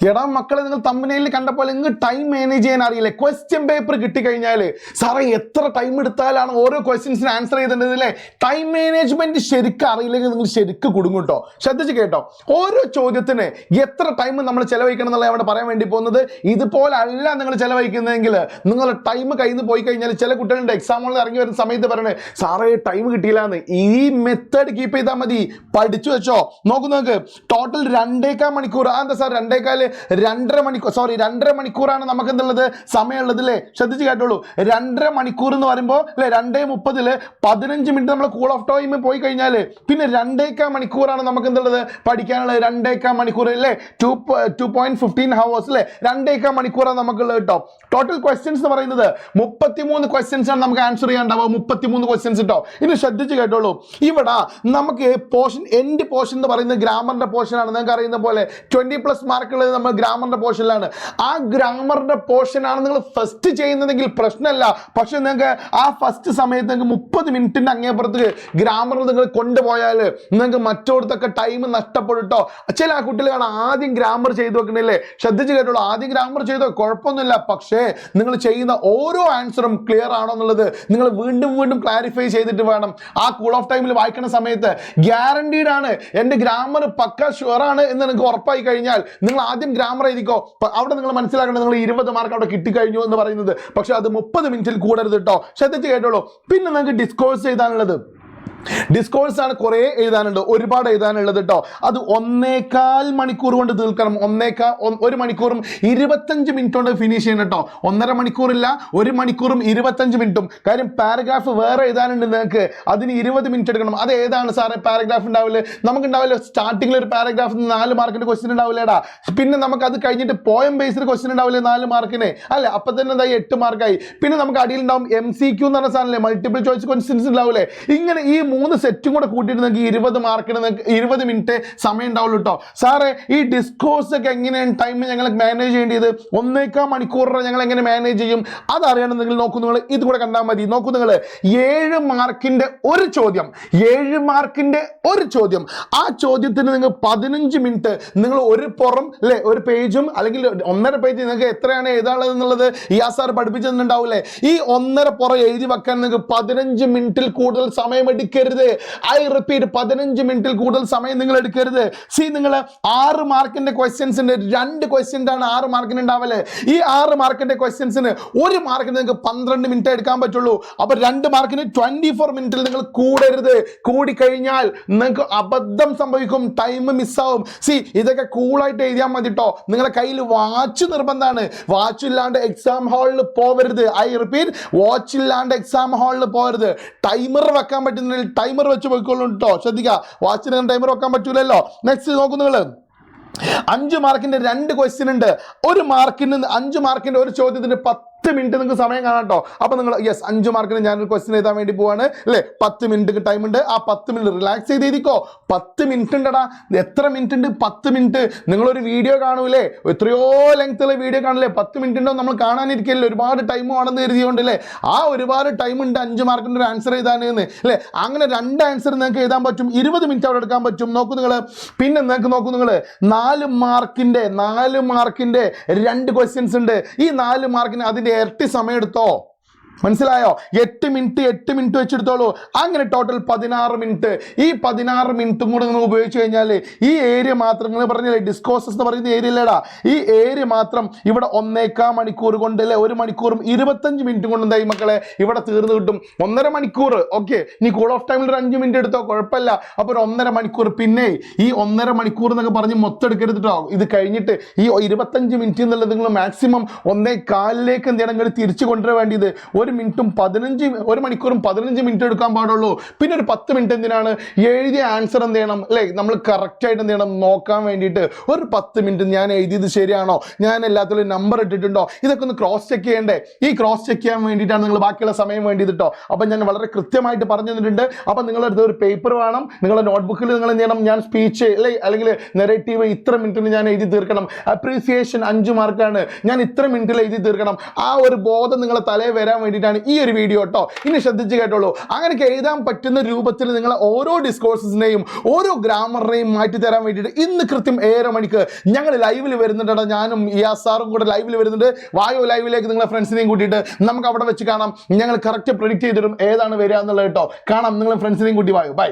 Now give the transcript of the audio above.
എടാ മക്കളെ, നിങ്ങൾ തമ്പനയിൽ കണ്ടപ്പോൾ നിങ്ങൾ ടൈം മാനേജ് ചെയ്യാൻ അറിയില്ലേ? ക്വസ്റ്റ്യൻ പേപ്പർ കിട്ടിക്കഴിഞ്ഞാൽ സാറേ എത്ര ടൈം എടുത്താലാണ് ഓരോ ക്വസ്റ്റ്യൻസിന് ആൻസർ ചെയ്തിട്ടുള്ളത് അല്ലേ? ടൈം മാനേജ്മെന്റ് ശരിക്കും അറിയില്ലെങ്കിൽ നിങ്ങൾ ശരിക്കും കുടുങ്ങും കേട്ടോ. ശ്രദ്ധിച്ച് കേട്ടോ, ഓരോ ചോദ്യത്തിന് എത്ര ടൈം നമ്മൾ ചെലവഴിക്കണം എന്നുള്ള അവിടെ പറയാൻ വേണ്ടി പോകുന്നത്. ഇതുപോലെ അല്ല നിങ്ങൾ ചെലവഴിക്കുന്നതെങ്കിൽ നിങ്ങളുടെ ടൈം കയ്യിൽ നിന്ന് പോയി കഴിഞ്ഞാൽ ചില കുട്ടികളുടെ എക്സാമുകളിൽ ഇറങ്ങി വരുന്ന സമയത്ത് പറയുന്നത് സാറേ ടൈം കിട്ടിയില്ല എന്ന്. ഈ മെത്തേഡ് കീപ്പ് ചെയ്താൽ മതി, പഠിച്ചു വെച്ചോ. നോക്ക് ടോട്ടൽ 2.25 മണിക്കൂർ. എന്താ സാർ 2.25 മണിക്കൂർ, സോറി 2.5 മണിക്കൂറാണ് നമുക്ക് എന്തുള്ളത് സമയമുള്ളത് അല്ലേ? ശ്രദ്ധിച്ച് കേട്ടോളൂ, 2.5 മണിക്കൂർ എന്ന് പറയുമ്പോൾ അല്ലെ 2:30 15 മിനിറ്റ് നമ്മൾ കൂൾ ഓഫ് ടൈം പോയി കഴിഞ്ഞാൽ പിന്നെ 2.25 മണിക്കൂറാണ് നമുക്ക് എന്തുള്ളത് പഠിക്കാനുള്ളത്. 2.25 മണിക്കൂർ അല്ലേ, 2.15 ഹവേഴ്സ് അല്ലേ, 2.25 മണിക്കൂറാണ് നമുക്കുള്ളത് കേട്ടോ. ടോട്ടൽ ക്വസ്റ്റ്യൻസ് എന്ന് പറയുന്നത് 33 ക്വസ്റ്റ്യൻസ് ആണ് നമുക്ക് ആൻസർ ചെയ്യാണ്ടാവുക. 33 ക്വസ്റ്റ്യൻസ് കേട്ടോ. ഇനി ശ്രദ്ധിച്ച് കേട്ടോളൂ, ഇവിടെ നമുക്ക് പോർഷൻ എൻഡ് പോർഷൻ എന്ന് പറയുന്നത് ഗ്രാമറിന്റെ പോർഷൻ ആണ്. നിങ്ങൾക്ക് അറിയുന്ന പോലെ 20+ മാർക്ക് ഉള്ളത് നമ്മൾ ഗ്രാമറിന്റെ പോർഷനിലാണ്. ആ ഗ്രാമറിന്റെ പോർഷൻ ആണ് നിങ്ങൾ ഫസ്റ്റ് ചെയ്യുന്നതെങ്കിൽ പ്രശ്നമല്ല. പക്ഷെ നിങ്ങൾക്ക് ആ ഫസ്റ്റ് സമയത്ത് നിങ്ങൾക്ക് 30 മിനിറ്റിന്റെ അങ്ങേപ്പുറത്ത് ഗ്രാമറിൽ നിങ്ങൾ കൊണ്ടുപോയാൽ നിങ്ങൾക്ക് മറ്റോടത്തൊക്കെ ടൈം നഷ്ടപ്പെടും കേട്ടോ. ചില കുട്ടികളാണ് ആദ്യം ഗ്രാമർ ചെയ്തു വെക്കണില്ലേ? ശ്രദ്ധിച്ച് കേട്ടോളൂ, ആദ്യം ഗ്രാമർ ചെയ്തോ കുഴപ്പമൊന്നുമില്ല. പക്ഷേ നിങ്ങൾ ചെയ്യുന്ന ഓരോ ആൻസറും ക്ലിയർ ആണോ എന്നുള്ളത് നിങ്ങൾ വീണ്ടും വീണ്ടും ക്ലാരിഫൈ ചെയ്തിട്ട് വേണം ആ കൂൾ ഓഫ് ടൈമിൽ വായിക്കുന്ന സമയത്ത്. ഗ്യാരണ്ടീഡ് ആണ് എൻ്റെ ഗ്രാമർ പക്ക ഷുവർ ആണ് എന്ന് നിങ്ങൾക്ക് ഉറപ്പായി കഴിഞ്ഞാൽ നിങ്ങൾ ആദ്യം ഗ്രാമർ എഴുതിക്കോ. അവിടെ നിങ്ങൾ മനസ്സിലാക്കേണ്ടത് നിങ്ങൾ 20 മാർക്ക് അവിടെ കിട്ടിക്കഴിഞ്ഞു എന്ന് പറയുന്നത്. പക്ഷെ അത് 30 മിനിറ്റിൽ കൂടരുത് കേട്ടോ. ശ്രദ്ധിച്ച് കേട്ടോളൂ. പിന്നെ നിങ്ങൾക്ക് ഡിസ്കോഴ്സ് ചെയ്താനുള്ളത് ഡിസ്കോഴ്സ് ആണ്, കുറേ എഴുതാനുണ്ട്, ഒരുപാട് എഴുതാനുള്ളത് കേട്ടോ. അത് 1.25 മണിക്കൂർ കൊണ്ട് തീർക്കണം. 1 മണിക്കൂറും 25 മിനിറ്റ് കൊണ്ട് ഫിനിഷ് ചെയ്യണം കേട്ടോ. 1.5 മണിക്കൂറില്ല, 1 മണിക്കൂറും 25 മിനിറ്റും. കാര്യം പാരഗ്രാഫ് വേറെ എഴുതാനുണ്ട് നിങ്ങൾക്ക്, അതിന് 20 മിനിറ്റ് എടുക്കണം. അത് ഏതാണ് സാറേ പാരഗ്രാഫ് ഉണ്ടാവില്ലേ? നമുക്കുണ്ടാവില്ല സ്റ്റാർട്ടിങ്ങിൽ ഒരു പാരഗ്രാഫ് 4 മാർക്കിന്റെ ക്വസ്റ്റ്യൻ ഉണ്ടാവില്ലേടാ. പിന്നെ നമുക്ക് അത് കഴിഞ്ഞിട്ട് പോയം ബേസ്ഡ് ക്വസ്റ്റ്യൻ ഉണ്ടാവില്ലേ 4 മാർക്കിന് അല്ലെ? അപ്പൊ തന്നെ എന്തായി 8 മാർക്കായി. പിന്നെ നമുക്ക് അടിയിൽ ഉണ്ടാവും MCQ എന്ന് പറഞ്ഞ സാധനല്ലേ, മൾട്ടിപ്പിൾ ചോയ്സ് ക്വസ്റ്റ്യൻസ് ഉണ്ടാവില്ലേ? ഇങ്ങനെ ഈ 3 സെറ്റും കൂടെ കൂട്ടിയിട്ട് നിങ്ങൾക്ക് 20 മാർക്കിന് 20 മിനിറ്റ് സമയം ഉണ്ടാവുള്ളൂ കേട്ടോ. സാറേ ഈ ഡിസ്കോഴ്സ് ഒക്കെ എങ്ങനെയാണ് ടൈം ഞങ്ങൾ മാനേജ് ചെയ്യേണ്ടത്? 1.25 മണിക്കൂർ ഞങ്ങൾ എങ്ങനെ മാനേജ് ചെയ്യും? അതറിയണമെങ്കിൽ നോക്കൂ, നിങ്ങൾ ഇത് കൂടെ കണ്ടാൽ മതി. നോക്കൂ, നിങ്ങൾ 7 മാർക്കിന്റെ ഒരു ചോദ്യം, 7 മാർക്കിന്റെ ഒരു ചോദ്യം. ആ ചോദ്യത്തിന് നിങ്ങൾ 15 മിനിറ്റ് നിങ്ങൾ ഒരു പുറം അല്ലെ ഒരു പേജും അല്ലെങ്കിൽ 1.5 പേജ് നിങ്ങൾക്ക് എത്രയാണ് എഴുതാനുള്ളത് എന്നുള്ളത് സാർ പഠിപ്പിച്ചിട്ടുണ്ടാവില്ലേ? ഈ 1.5 പുറം എഴുതി വെക്കാൻ നിങ്ങൾക്ക് 15 മിനിറ്റിൽ കൂടുതൽ സമയം എടുക്കരുത്. ഐ റിപ്പീറ്റ്, 15 മിനിറ്റിൽ കൂടുതൽ സമയം നിങ്ങൾ എടുക്കരുത്. നിങ്ങൾ 6 മാർക്കിന്റെ ക്വസ്റ്റ്യൻസിന്റെ 2 ക്വസ്റ്റ്യൻസ് ആണ് 6 മാർക്കിന് ഉണ്ടാവല്ലേ? ഈ 6 മാർക്കിന്റെ ക്വസ്റ്റ്യൻസിന് 1 മാർക്കിന് നിങ്ങൾക്ക് 12 മിനിറ്റ് എടുക്കാൻ പറ്റുള്ളൂ. അപ്പൊ 2 മാർക്കിന് 24 മിനിറ്റിൽ നിങ്ങൾ കൂടരുത്. കൂടിക്കഴിഞ്ഞാൽ നിങ്ങൾക്ക് അബദ്ധം സംഭവിക്കും, ടൈം മിസ്സാവും. ഇതൊക്കെ കൂളായിട്ട് എഴുതിയാൽ മതി കേട്ടോ. നിങ്ങളുടെ കയ്യിൽ വാച്ച് നിർബന്ധമാണ്. വാച്ച് ഇല്ലാണ്ട് എക്സാം ഹാളിൽ പോവരുത്. ഐ റിപ്പീറ്റ്, വാച്ച് ഇല്ലാണ്ട് എക്സാം ഹാളിൽ പോകരുത്. ടൈമർ വെക്കാൻ പറ്റുന്നതിൽ ടൈമർ വെച്ച് പോയിക്കോളൂ കേട്ടോ. ശ്രദ്ധിക്കുക, വാച്ചിന് ടൈമർ വെക്കാൻ പറ്റൂലല്ലോ. നെക്സ്റ്റ് നോക്കൂ, നിങ്ങൾ 5 മാർക്കിന്റെ 2 ക്വസ്റ്റ്യൻ ഉണ്ട്. 1 മാർക്കിന് 5 മാർക്കിന്റെ ഒരു ചോദ്യത്തിന് 10 മിനിറ്റ് നിങ്ങൾക്ക് സമയം കാണാം കേട്ടോ. അപ്പൊ നിങ്ങൾ 5 മാർക്കിന് ഞാനൊരു ക്വസ്റ്റ്യൻ എഴുതാൻ വേണ്ടി പോവാണ് അല്ലെ? 10 മിനിറ്റ് ടൈം ഉണ്ട്. ആ 10 മിനിറ്റ് റിലാക്സ് ചെയ്ത് എഴുതിക്കോ. 10 മിനിറ്റ് ഉണ്ടടാ. എത്ര മിനിറ്റ് ഉണ്ട്? 10 മിനിറ്റ്. നിങ്ങളൊരു വീഡിയോ കാണൂലേ, എത്രയോ ലെങ്ത് ഉള്ള വീഡിയോ കാണില്ലേ? 10 മിനിറ്റ് ഉണ്ടോ നമ്മൾ കാണാനിരിക്കില്ലേ? ഒരുപാട് ടൈം ആണെന്ന് കരുതിയോണ്ടല്ലേ? ആ ഒരുപാട് ടൈം ഉണ്ട് 5 മാർക്കിന്റെ ഒരു ആൻസർ എഴുതാനെന്ന് അല്ലെ? അങ്ങനെ 2 ആൻസർ നിങ്ങൾക്ക് എഴുതാൻ പറ്റും. 20 മിനിറ്റ് അവിടെ എടുക്കാൻ പറ്റും. നോക്കൂ നിങ്ങൾ. പിന്നെ നിങ്ങൾക്ക് നോക്കൂ, നിങ്ങൾ 4 മാർക്കിന്റെ 2 ക്വസ്റ്റ്യൻസ് ഉണ്ട്. ഈ 4 മാർക്കിന് അതിന്റെ ഇരട്ടി സമയം എടുത്തോ. മനസ്സിലായോ? 8 മിനിറ്റ് വെച്ചെടുത്തോളൂ. അങ്ങനെ ടോട്ടൽ 16 മിനിറ്റ്. ഈ 16 മിനിറ്റും കൂടെ നിങ്ങൾ ഉപയോഗിച്ച് കഴിഞ്ഞാൽ ഈ ഏരിയ മാത്രം, നിങ്ങൾ പറഞ്ഞില്ലേ ഡിസ്കോഴ്സസ് എന്ന് പറയുന്ന ഏരിയ അല്ലേടാ, ഈ ഏരിയ മാത്രം ഇവിടെ 1.25 മണിക്കൂർ കൊണ്ട് അല്ലെ 1 മണിക്കൂറും 25 മിനിറ്റും കൊണ്ട് എന്തായി മക്കളെ ഇവിടെ തീർന്നു കിട്ടും. 1.5 മണിക്കൂർ. ഓക്കെ, നീ കൂൾ ഓഫ് ടൈമിൽ ഒരു 5 മിനിറ്റ് എടുത്തോ, കുഴപ്പമില്ല. അപ്പോൾ ഒരു 1.5 മണിക്കൂർ. പിന്നെ ഈ 1.5 മണിക്കൂർ എന്നൊക്കെ പറഞ്ഞ് മൊത്തം എടുക്കരുത് കേട്ടോ. ഇത് കഴിഞ്ഞിട്ട് ഈ 25 മിനിറ്റ് എന്നുള്ളത് നിങ്ങൾ മാക്സിമം 1.25 എന്ത് ചെയ്യണം, തിരിച്ചു കൊണ്ടുവരാൻ വേണ്ടിയത് 1 മണിക്കൂറും 15 മിനിറ്റ് എടുക്കാൻ പാടുള്ളൂ. പിന്നെ ഒരു 10 മിനിറ്റ് എന്തിനാണ്? എഴുതിയ ആൻസർ എന്ത് ചെയ്യണം അല്ലെ, നമ്മൾ കറക്റ്റ് ആയിട്ട് എന്ത് ചെയ്യണം നോക്കാൻ വേണ്ടിയിട്ട് ഒരു 10 മിനിറ്റ് ഞാൻ എഴുതിയത് ശരിയാണോ, ഞാൻ എല്ലാത്തിലും നമ്പർ ഇട്ടിട്ടുണ്ടോ, ഇതൊക്കെ ഒന്ന് ക്രോസ് ചെക്ക് ചെയ്യണ്ടേ? ഈ ക്രോസ് ചെക്ക് ചെയ്യാൻ വേണ്ടിയിട്ടാണ് നിങ്ങൾ ബാക്കിയുള്ള സമയം വേണ്ടിയിട്ട് കേട്ടോ. അപ്പം ഞാൻ വളരെ കൃത്യമായിട്ട് പറഞ്ഞു തന്നിട്ടുണ്ട്. അപ്പം നിങ്ങളടുത്ത് ഒരു പേപ്പർ വേണം, നിങ്ങളുടെ നോട്ട്ബുക്കിൽ നിങ്ങൾ എന്ത് ചെയ്യണം, ഞാൻ സ്പീച്ച് അല്ലെങ്കിൽ നെറേറ്റീവ് ഇത്ര മിനിറ്റിൽ ഞാൻ എഴുതി തീർക്കണം. അപ്രീസിയേഷൻ 5 മാർക്കാണ്, ഞാൻ ഇത്ര മിനിറ്റിൽ എഴുതി തീർക്കണം. ആ ഒരു ബോധം നിങ്ങളെ തലയിൽ വരാൻ വേണ്ടി വേണ്ടിയിട്ടാണ് ഈ ഒരു വീഡിയോ കേട്ടോ. ഇനി ശ്രദ്ധിച്ച് കേട്ടോളൂ. അങ്ങനെ എഴുതാൻ പറ്റുന്ന രൂപത്തിൽ നിങ്ങൾ ഓരോ ഡിസ്കോഴ്സസിനെയും ഓരോ ഗ്രാമറിനെയും മാറ്റി തരാൻ വേണ്ടിയിട്ട് ഇന്ന് കൃത്യം 7:30 മണിക്ക് ഞങ്ങൾ ലൈവിൽ വരുന്നുണ്ട്. ഞാനും ഇയാസ് സാറും കൂടെ ലൈവിൽ വരുന്നുണ്ട്. വായോ ലൈവിലേക്ക് നിങ്ങളെ ഫ്രണ്ട്സിനെയും കൂട്ടിയിട്ട് നമുക്ക് അവിടെ വെച്ച് കാണാം. ഞങ്ങൾ കറക്റ്റ് പ്രെഡിക്റ്റ് ചെയ്തിടും ഏതാണ് വരിക എന്നുള്ളത് കേട്ടോ. കാണാം. നിങ്ങളെ ഫ്രണ്ട്സിനെയും കൂട്ടി വായോ. ബൈ.